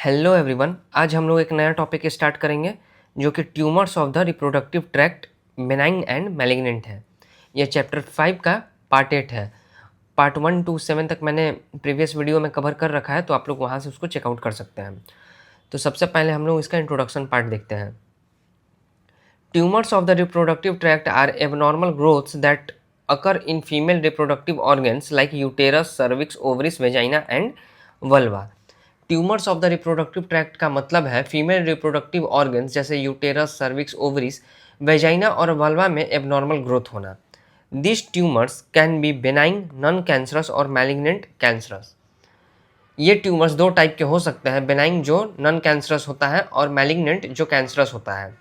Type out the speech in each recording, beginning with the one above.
Hello everyone, आज हम लोग एक नया टॉपिक स्टार्ट करेंगे जो कि tumours of the reproductive tract benign and malignant है। यह चैप्टर 5 का पार्ट 8 है। पार्ट 1 to 7 तक मैंने प्रीवियस वीडियो में कवर कर रखा है, तो आप लोग वहाँ से उसको चेकआउट कर सकते हैं। तो सबसे पहले हम लोग इसका इंट्रोडक्शन पार्ट देखते हैं। Tumours of the reproductive tract are abnormal growths that occur in female reproductive organs like uterus, cervix, ovaries, vagina and vulva. Tumours of the reproductive tract का मतलब है फीमेल रिप्रोडक्टिव ऑर्गन्स जैसे uterus, cervix, ovaries, vagina और vulva में abnormal growth होना। This tumours can be benign, non cancerous और malignant cancerous. ये tumours दो टाइप के हो सकते हैं, बेनाइन जो नॉन कैंसरस होता है और मैलिग्नेंट जो कैंसरस होता है।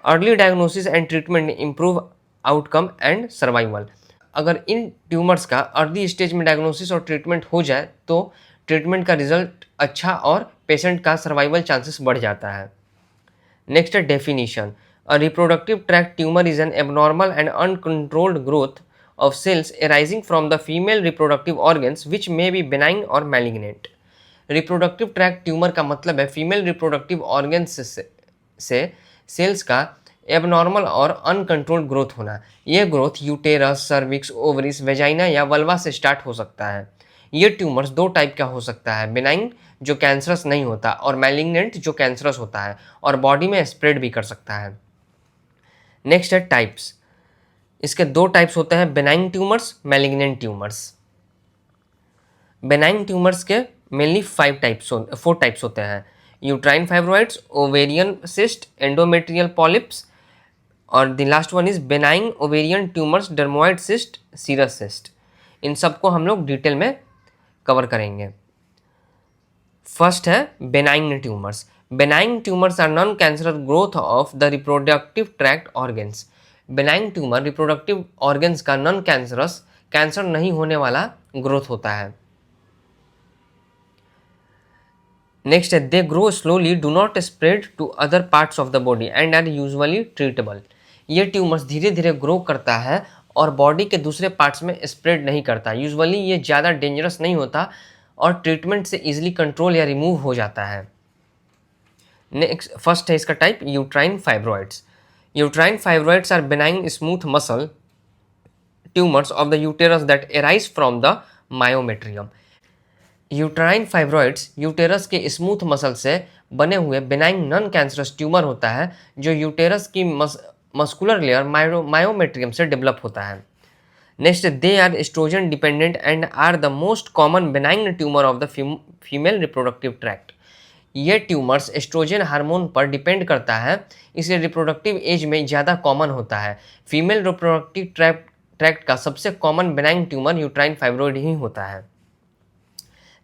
Early diagnosis and treatment improve outcome and survival. अगर इन ट्यूमर्स का अर्ली स्टेज में डायग्नोसिस और ट्रीटमेंट हो जाए तो ट्रीटमेंट का रिजल्ट अच्छा और पेशेंट का सर्वाइवल चांसेस बढ़ जाता है। नेक्स्ट है definition. A reproductive tract tumour is an abnormal and uncontrolled growth of cells arising from the female reproductive organs which may be benign or malignant। Reproductive tract tumour का मतलब है female reproductive organs से sales का abnormal और uncontrolled growth होना। यह growth uterus, cervix, ovaries, vagina या vulva से स्टार्ट हो सकता है। ये ट्यूमर्स दो टाइप का हो सकता है, बेनाइन जो कैंसरस नहीं होता और मैलिग्नेंट जो कैंसरस होता है और बॉडी में स्प्रेड भी कर सकता है। नेक्स्ट है टाइप्स। इसके दो टाइप्स होते हैं, benign tumours, malignant tumours. Benign tumours के मेनली 4 टाइप्स होते हैं, uterine fibroids, ovarian cyst, endometrial polyps और the last one is benign ovarian tumours, dermoid cyst, serous cyst. इन सबको हम लोग डिटेल में कवर करेंगे। फर्स्ट है benign tumours. Benign tumours are non cancerous growth of the reproductive tract organs. Benign tumour reproductive organs का non cancerous, cancer नहीं होने वाला ग्रोथ होता है। नेक्स्ट है they grow slowly, do not spread to other parts of the body and are usually treatable. ये tumours धीरे धीरे ग्रो करता है और बॉडी के दूसरे पार्ट्स में स्प्रेड नहीं करता। यूजुअली ये ज़्यादा डेंजरस नहीं होता और ट्रीटमेंट से इजीली कंट्रोल या रिमूव हो जाता है। नेक्स्ट फर्स्ट है इसका type uterine fibroids. Uterine fibroids are benign smooth muscle tumours of the uterus that arise from the myometrium. Uterine fibroids uterus के स्मूथ मसल से बने हुए बेनाइन नॉन कैंसरस ट्यूमर होता है जो यूटेरस की मस्कुलर लेयर मायोमेट्रियम से develop होता है। Next they are oestrogen dependent and are the most common benign tumour of the female reproductive tract. ये ट्यूमर्स एस्ट्रोजन हार्मोन पर डिपेंड करता है, इसलिए रिप्रोडक्टिव एज में ज़्यादा कॉमन होता है। फीमेल रिप्रोडक्टिव ट्रैक्ट का सबसे common benign tumour uterine fibroid ही होता है।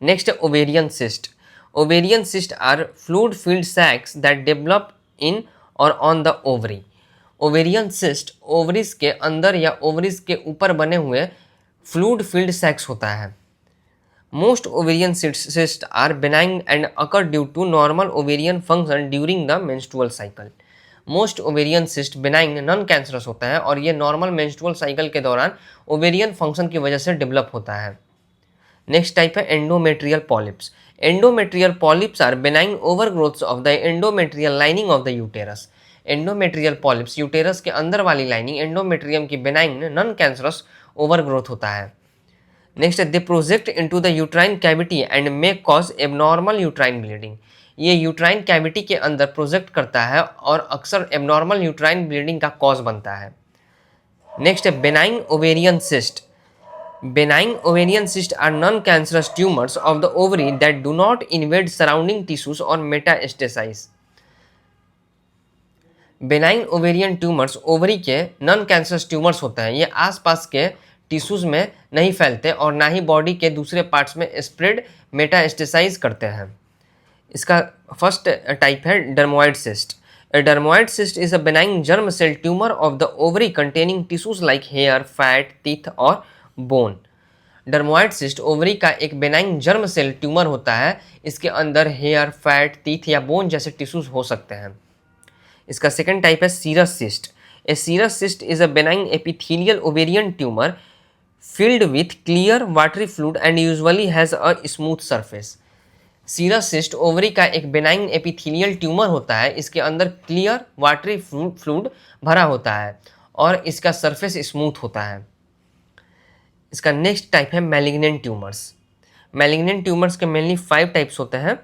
Next ovarian cyst. Ovarian cyst are fluid filled sacs that develop in or on the ovary. Ovarian cyst ovaries के अंदर या ओवरिस के ऊपर बने हुए फ्लूइड फिल्ड सैक्स होता है। Most ovarian cyst are benign and occur due to normal ovarian function during the menstrual cycle. Most ovarian cyst benign non cancerous होता है और ये नॉर्मल मेंस्ट्रुअल साइकिल के दौरान ओवेरियन फंक्शन की वजह से डेवलप होता है। नेक्स्ट टाइप है endometrial polyps. Endometrial polyps are benign overgrowths of the endometrial lining of the uterus. Endometrial polyps uterus के अंदर वाली लाइनिंग एंडोमेट्रियम की बेनाइन नॉन कैंसरस ओवरग्रोथ होता है। Next they project into the uterine cavity and may cause abnormal uterine bleeding. ये uterine cavity के अंदर project करता है और अक्सर एबनॉर्मल यूट्राइन ब्लीडिंग का कॉज बनता है। नेक्स्ट है benign ovarian cyst. Benign ovarian cysts are non-cancerous tumors of the ovary that do not invade surrounding tissues or metastasize। Benign ovarian tumours ovary के नॉन कैंसरस ट्यूमर्स होते हैं। ये आसपास के टिश्यूज में नहीं फैलते और ना ही बॉडी के दूसरे पार्ट्स में स्प्रेड मेटास्टेसाइज करते हैं। इसका फर्स्ट टाइप है dermoid cyst. A dermoid cyst is a benign germ cell tumor of the ovary containing tissues like hair, fat, teeth और बोन। डर्मोइड सिस्ट ओवरी का एक बेनाइन जर्म सेल ट्यूमर होता है। इसके अंदर हेयर, फैट, टीथ या bone जैसे tissues हो सकते हैं। इसका सेकंड टाइप है serous cyst. A serous cyst is a benign epithelial ovarian tumour filled with clear watery fluid and usually has a smooth surface। Serous cyst ovary का एक benign epithelial tumour होता है। इसके अंदर क्लियर वाटरी फ्लूइड भरा होता है और इसका सरफेस स्मूथ होता है। इसका नेक्स्ट टाइप है मैलिग्नेंट ट्यूमर्स। मैलिग्नेंट ट्यूमर्स के मेनली 5 टाइप्स होते हैं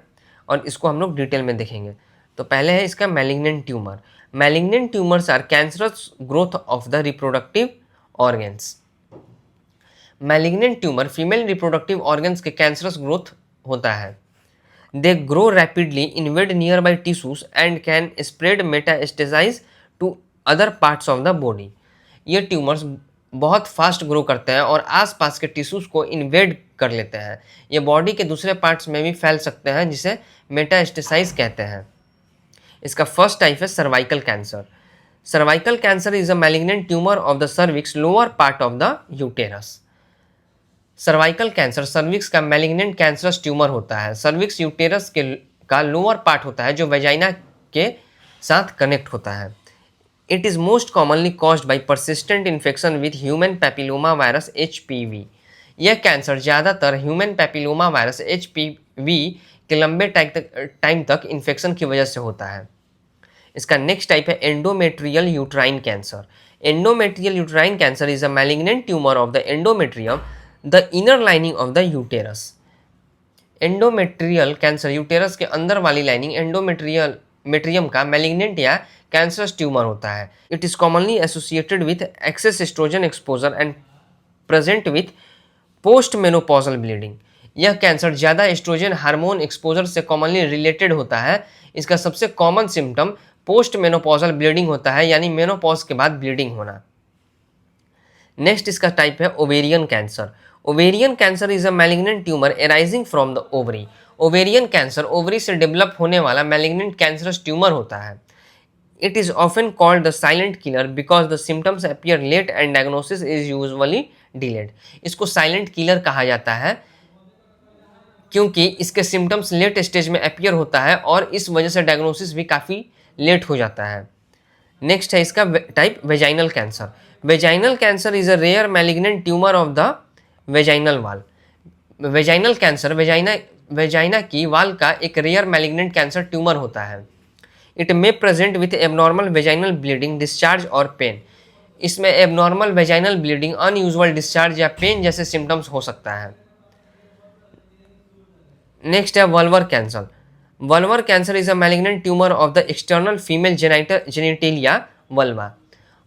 और इसको हम लोग डिटेल में देखेंगे। तो पहले है इसका malignant tumour. Malignant tumours are cancerous growth of the reproductive organs. Malignant tumour female reproductive organs के कैंसरस ग्रोथ होता है। They grow rapidly, invade nearby tissues and can spread metastasise to other parts of the body. ये tumours बहुत fast grow करते हैं और आसपास के टिश्यूज को इन्वेड कर लेते हैं। ये बॉडी के दूसरे पार्ट्स में भी फैल सकते हैं, जिसे मेटास्टेसाइज कहते हैं। इसका फर्स्ट टाइप है cervical cancer. Cervical cancer is a malignant tumour of the cervix, lower part of the uterus. Cervical cancer cervix का मैलिग्नेंट कैंसरस ट्यूमर होता है। सर्विक्स यूटेरस के का लोअर पार्ट होता है जो वेजाइना के साथ कनेक्ट होता है। It is most commonly caused by persistent infection with human papilloma virus HPV। यह कैंसर ज़्यादातर ह्यूमन पैपिलोमा वायरस HPV के लंबे टाइम तक इन्फेक्शन की वजह से होता है। इसका नेक्स्ट टाइप है endometrial uterine cancer. Endometrial uterine cancer is a malignant tumour of the endometrium, the inner lining of the uterus. Endometrial cancer uterus के अंदर वाली लाइनिंग मेट्रियम का मैलिग्नेंट या कैंसरस ट्यूमर होता है। It is commonly associated with excess oestrogen exposure and present with post menopausal bleeding. यह cancer ज़्यादा oestrogen hormone exposure से कॉमनली रिलेटेड होता है। इसका सबसे common symptom post menopausal bleeding होता है, यानी मेनोपॉज के बाद ब्लीडिंग होना। नेक्स्ट इसका टाइप है ovarian cancer. Ovarian cancer is a malignant tumour arising from the ovary. Ovarian cancer ovary से डेवलप होने वाला मैलिग्नेंट कैंसरस ट्यूमर होता है। It is often called the silent killer because the symptoms appear late and diagnosis is usually delayed. इसको silent killer कहा जाता है क्योंकि इसके सिम्टम्स लेट स्टेज में अपीयर होता है और इस वजह से डायग्नोसिस भी काफ़ी लेट हो जाता है। नेक्स्ट है इसका type vaginal cancer. Vaginal cancer is a rare malignant tumour of the vaginal wall. Vaginal cancer vagina की वाल का एक रेयर मैलिग्नेंट कैंसर ट्यूमर होता है। It may present with abnormal vaginal bleeding, discharge और pain. इसमें abnormal vaginal bleeding, unusual discharge या pain जैसे symptoms हो सकता है। नेक्स्ट है vulvar cancer. Vulvar cancer is a malignant tumour of the external female genitalia vulva.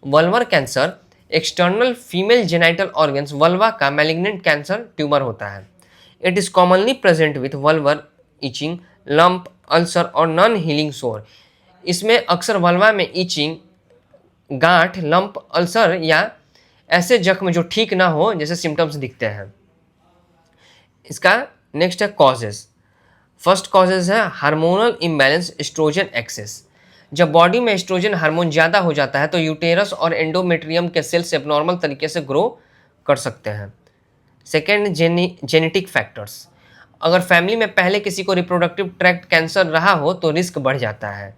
Vulvar cancer external female genital organs vulva का malignant cancer tumour होता है। It is commonly present with vulvar itching, lump, ulcer और non healing sore. इसमें अक्सर vulva में etching, गांठ, lump, ulcer या ऐसे जख्म जो ठीक ना हो जैसे सिम्टम्स दिखते हैं। इसका नेक्स्ट है कॉजेज। फर्स्ट कॉजेज है हार्मोनल इम्बैलेंस, एस्ट्रोजन एक्सेस। जब बॉडी में एस्ट्रोजन हार्मोन ज़्यादा हो जाता है तो यूटेरस और एंडोमेट्रियम के सेल्स एबनॉर्मल तरीके से ग्रो कर सकते हैं। Second, genetic factors. अगर फैमिली में पहले किसी को रिप्रोडक्टिव ट्रैक्ट कैंसर रहा हो तो रिस्क बढ़ जाता है।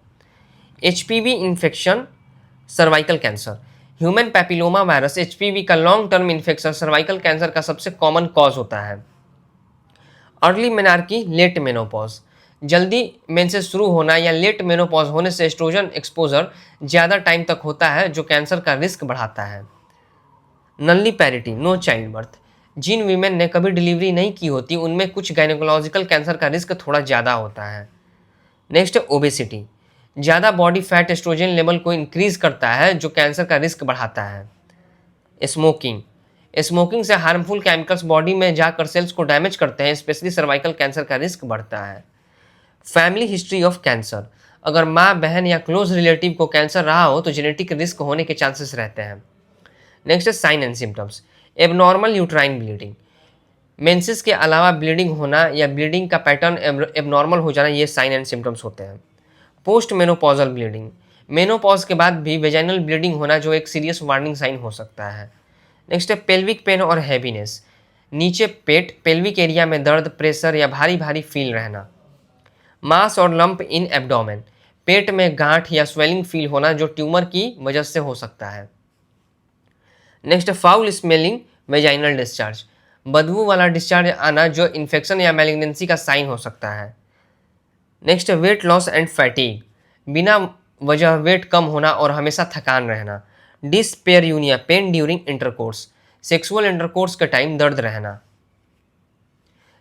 HPV infection, cervical cancer. Human papilloma virus HPV का long term infection cervical cancer का सबसे कॉमन कॉज होता है। Early menarche, late menopause. जल्दी मेंसेस शुरू होना या लेट मेनोपॉज होने से एस्ट्रोजन एक्सपोजर ज़्यादा टाइम तक होता है जो कैंसर का रिस्क बढ़ाता है। नल्ली पैरिटी, नो चाइल्ड बर्थ। जिन वीमेन ने कभी डिलीवरी नहीं की होती उनमें कुछ गायनेकोलॉजिकल कैंसर का रिस्क थोड़ा ज़्यादा होता है। नेक्स्ट है ओबेसिटी। ज़्यादा बॉडी फैट एस्ट्रोजन लेवल को इंक्रीज करता है जो कैंसर का रिस्क बढ़ाता है। स्मोकिंग। स्मोकिंग से हार्मफुल केमिकल्स बॉडी में जाकर सेल्स को डैमेज करते हैं, स्पेशली सर्वाइकल कैंसर का रिस्क बढ़ता है। Family history of cancer. अगर माँ, बहन या क्लोज रिलेटिव को कैंसर रहा हो तो जेनेटिक रिस्क होने के चांसेस रहते हैं। नेक्स्ट है sign and symptoms. Abnormal uterine bleeding. Menses के अलावा ब्लीडिंग होना या ब्लीडिंग का पैटर्न एबनॉर्मल हो जाना, ये साइन एंड सिम्टम्स होते हैं। Post menopausal bleeding. मेनोपॉज के बाद भी वेजाइनल ब्लीडिंग होना जो एक सीरियस वार्निंग साइन हो सकता है। नेक्स्ट है पेल्विक पेन और हैवीनेस। नीचे पेट, पेल्विक एरिया में दर्द, प्रेशर या भारी भारी फील रहना। मास और लंप इन एब्डोमेन। पेट में गांठ या स्वेलिंग फील होना जो ट्यूमर की वजह से हो सकता है। Next foul smelling vaginal discharge. बदबू वाला डिस्चार्ज आना जो इन्फेक्शन या मैलिग्नेंसी का साइन हो सकता है। नेक्स्ट है वेट लॉस एंड फैटीग, बिना वजह वेट कम होना और हमेशा थकान रहना। Dyspareunia, pain during intercourse, sexual intercourse के टाइम दर्द रहना।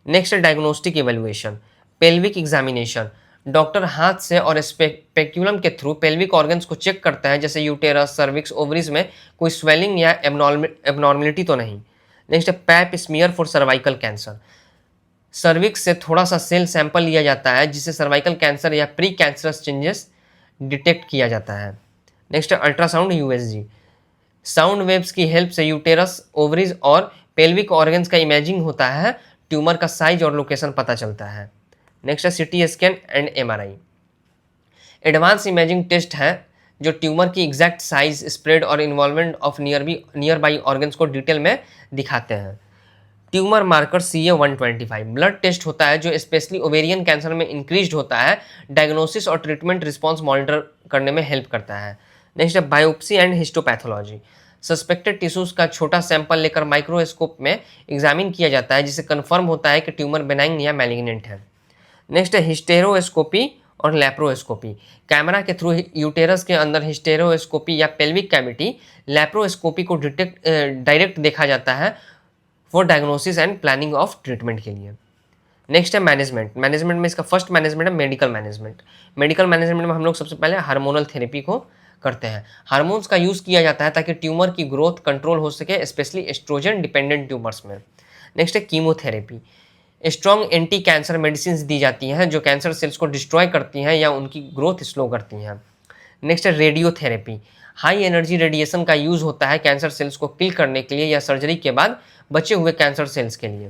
नेक्स्ट है diagnostic evaluation, pelvic examination, doctor हाथ से और स्पेक्यूलम के थ्रू पेल्विक ऑर्गन्स को चेक करता है, जैसे यूटेरस, सर्विक्स, ओवरीज में कोई स्वेलिंग या एबनॉर्मलिटी तो नहीं। नेक्स्ट है pap smear for cervical cancer, cervix से थोड़ा सा सेल सैंपल लिया जाता है जिससे सर्वाइकल कैंसर या प्री कैंसरस चेंजेस डिटेक्ट किया जाता है। नेक्स्ट है अल्ट्रासाउंड यूएसजी, साउंड वेव्स की हेल्प से यूटेरस, ओवरीज और पेल्विक ऑर्गन्स का इमेजिंग होता है, ट्यूमर का साइज और लोकेशन पता चलता है। नेक्स्ट है CT scan and MRI, advance imaging test है जो ट्यूमर की एग्जैक्ट साइज, स्प्रेड और involvement of nearby organs को डिटेल में दिखाते हैं। Tumour marker CA-125 blood test होता है जो स्पेशली ओवेरियन कैंसर में इंक्रीज होता है, डायग्नोसिस और ट्रीटमेंट रिस्पॉन्स मॉनिटर करने में हेल्प करता है। नेक्स्ट है biopsy and histopathology, suspected tissues का छोटा सैंपल लेकर माइक्रोस्कोप में एग्जामिन किया जाता है जिससे कन्फर्म होता है कि ट्यूमर बेनाइन या मैलिग्नेंट है। नेक्स्ट है हिस्टेरोस्कोपी और लैप्रोस्कोपी, कैमरा के थ्रू यूटेरस के अंदर हिस्टेरोस्कोपी या पेल्विक कैविटी, लैप्रोस्कोपी को डायरेक्ट देखा जाता है for diagnosis and planning of treatment के लिए। नेक्स्ट है मैनेजमेंट, मैनेजमेंट में इसका फर्स्ट मैनेजमेंट है मेडिकल मैनेजमेंट। मेडिकल मैनेजमेंट में हम लोग सबसे पहले हार्मोनल थेरेपी को करते हैं। हार्मोन्स का यूज़ किया जाता है ताकि ट्यूमर की ग्रोथ कंट्रोल हो सके, स्पेशली एस्ट्रोजन डिपेंडेंट ट्यूमर्स में। नेक्स्ट है chemotherapy, strong anti cancer medicine दी जाती हैं जो कैंसर सेल्स को डिस्ट्रॉय करती हैं या उनकी ग्रोथ स्लो करती हैं। नेक्स्ट है रेडियोथेरेपी, हाई एनर्जी रेडिएशन का यूज़ होता है कैंसर सेल्स को किल करने के लिए या सर्जरी के बाद बचे हुए कैंसर सेल्स के लिए।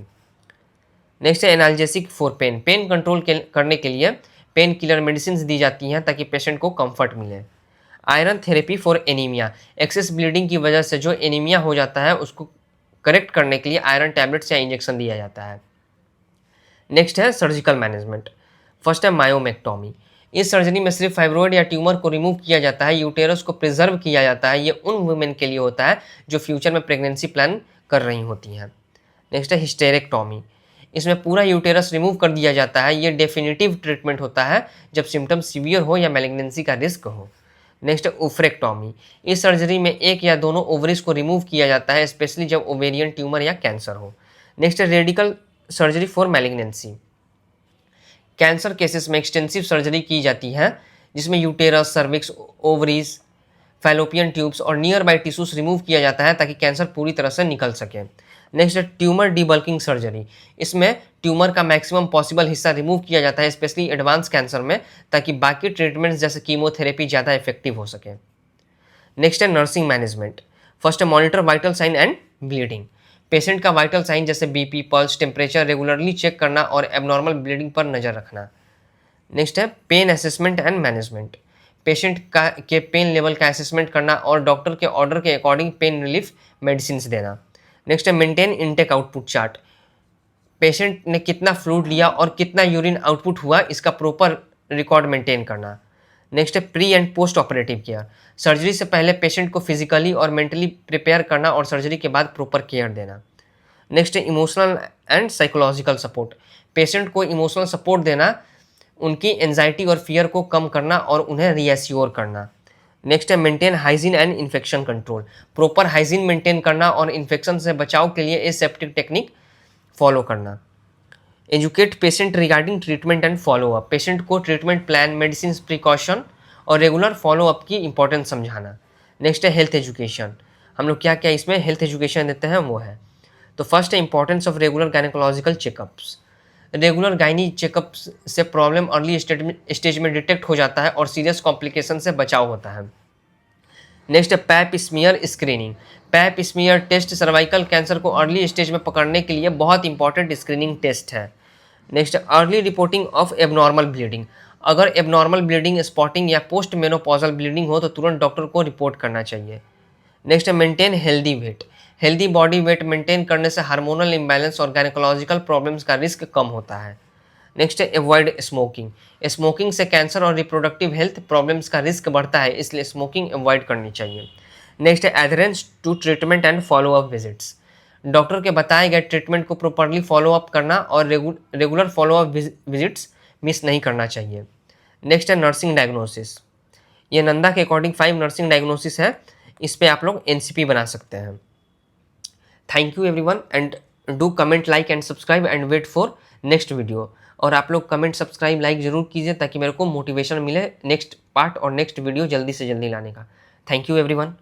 नेक्स्ट है analgesic for pain, pain control करने के लिए पेन किलर मेडिसिन दी जाती हैं ताकि पेशेंट को कंफर्ट मिले। Iron therapy for anaemia, excess bleeding की वजह से जो एनीमिया हो जाता है उसको करेक्ट करने के लिए आयरन टैबलेट्स या इंजेक्शन दिया जाता है। नेक्स्ट है सर्जिकल मैनेजमेंट, फर्स्ट है मायोमेक्टोमी, इस सर्जरी में सिर्फ फाइब्रॉइड या ट्यूमर को रिमूव किया जाता है, यूटेरस को प्रिजर्व किया जाता है। ये उन वुमेन के लिए होता है जो फ्यूचर में प्रेगनेंसी प्लान कर रही होती हैं। नेक्स्ट है हिस्टेरेक्टोमी, इसमें पूरा यूटेरस रिमूव कर दिया जाता है। ये डेफिनेटिव ट्रीटमेंट होता है जब सिम्टम सीवियर हो या मैलिग्नेंसी का रिस्क हो। नेक्स्ट है ओफ्रेक्टोमी, इस सर्जरी में एक या दोनों ओवरीज को रिमूव किया जाता है, स्पेशली जब ओवेरियन ट्यूमर या कैंसर हो। नेक्स्ट है radical surgery for malignancy, cancer cases में एक्सटेंसिव सर्जरी की जाती है जिसमें uterus, cervix, ovaries, fallopian tubes और नियर बाई टिश्यूज रिमूव किया जाता है ताकि कैंसर पूरी तरह से निकल सके। नेक्स्ट है ट्यूमर डीबल्किंग सर्जरी, इसमें ट्यूमर का मैक्सिमम पॉसिबल हिस्सा रिमूव किया जाता है, स्पेशली एडवांस कैंसर में, ताकि बाकी ट्रीटमेंट्स जैसे कीमोथेरेपी ज़्यादा इफेक्टिव हो सके। नेक्स्ट है नर्सिंग मैनेजमेंट, फर्स्ट है monitor vital sign and bleeding, patient का वाइटल साइन जैसे BP, pulse, temperature regularly check करना और एबनॉर्मल ब्लीडिंग पर नज़र रखना। नेक्स्ट है pain assessment and management, patient का के पेन लेवल का असेसमेंट करना और डॉक्टर के ऑर्डर के अकॉर्डिंग पेन रिलीफ मेडिसिन देना। नेक्स्ट है maintain intake output chart, patient ने कितना फ्लूइड लिया और कितना यूरिन आउटपुट हुआ इसका प्रॉपर रिकॉर्ड मेंटेन करना। नेक्स्ट है pre and post operative care, surgery से पहले पेशेंट को फिजिकली और मेंटली प्रिपेयर करना और सर्जरी के बाद प्रॉपर केयर देना। नेक्स्ट है emotional and psychological support, patient को इमोशनल सपोर्ट देना, उनकी एंजाइटी और फियर को कम करना और उन्हें रीएश्योर करना। नेक्स्ट है maintain hygiene and infection control, proper hygiene maintain करना और इन्फेक्शन से बचाव के लिए एसेप्टिक टेक्निक फॉलो करना। Educate patient regarding treatment and follow up, patient को ट्रीटमेंट प्लान, मेडिसिन, प्रिकॉशन और रेगुलर फॉलोअप की इंपॉर्टेंस समझाना। नेक्स्ट है हेल्थ एजुकेशन, हम लोग क्या क्या इसमें हेल्थ एजुकेशन देते हैं वो है, तो फर्स्ट है importance of regular gynaecological checkups, regular gynae checkups से प्रॉब्लम अर्ली स्टेज में डिटेक्ट हो जाता है और सीरियस कॉम्प्लिकेशन से बचाव होता है। नेक्स्ट है pap smear screening, pap smear test cervical cancer को अर्ली स्टेज में पकड़ने के लिए बहुत इंपॉर्टेंट स्क्रीनिंग टेस्ट है। Next early reporting of abnormal bleeding, अगर एबनॉर्मल ब्लीडिंग, स्पॉटिंग या पोस्ट मेनोपॉजल ब्लीडिंग हो तो तुरंत डॉक्टर को रिपोर्ट करना चाहिए। नेक्स्ट है maintain healthy weight, healthy body weight maintain करने से हार्मोनल इम्बैलेंस और गायनेकोलॉजिकल प्रॉब्लम्स का रिस्क कम होता है। नेक्स्ट है अवॉइड स्मोकिंग, स्मोकिंग से कैंसर और रिप्रोडक्टिव हेल्थ प्रॉब्लम्स का रिस्क बढ़ता है, इसलिए स्मोकिंग अवॉइड करनी चाहिए। नेक्स्ट है adherence to treatment and follow up visits, doctor के बताए गए ट्रीटमेंट को प्रॉपरली फॉलोअप करना और रेगुलर फॉलोअप विजिट्स मिस नहीं करना चाहिए। नेक्स्ट है नर्सिंग डायग्नोसिस। ये नंदा के अकॉर्डिंग 5 नर्सिंग डायग्नोसिस है, इस पे आप लोग एनसीपी बना सकते हैं। Thank you everyone and do comment, like and subscribe and wait for next video. और आप लोग कमेंट, सब्सक्राइब, लाइक जरूर कीजिए ताकि मेरे को मोटिवेशन मिले नेक्स्ट पार्ट और नेक्स्ट वीडियो जल्दी से जल्दी लाने का। Thank you everyone.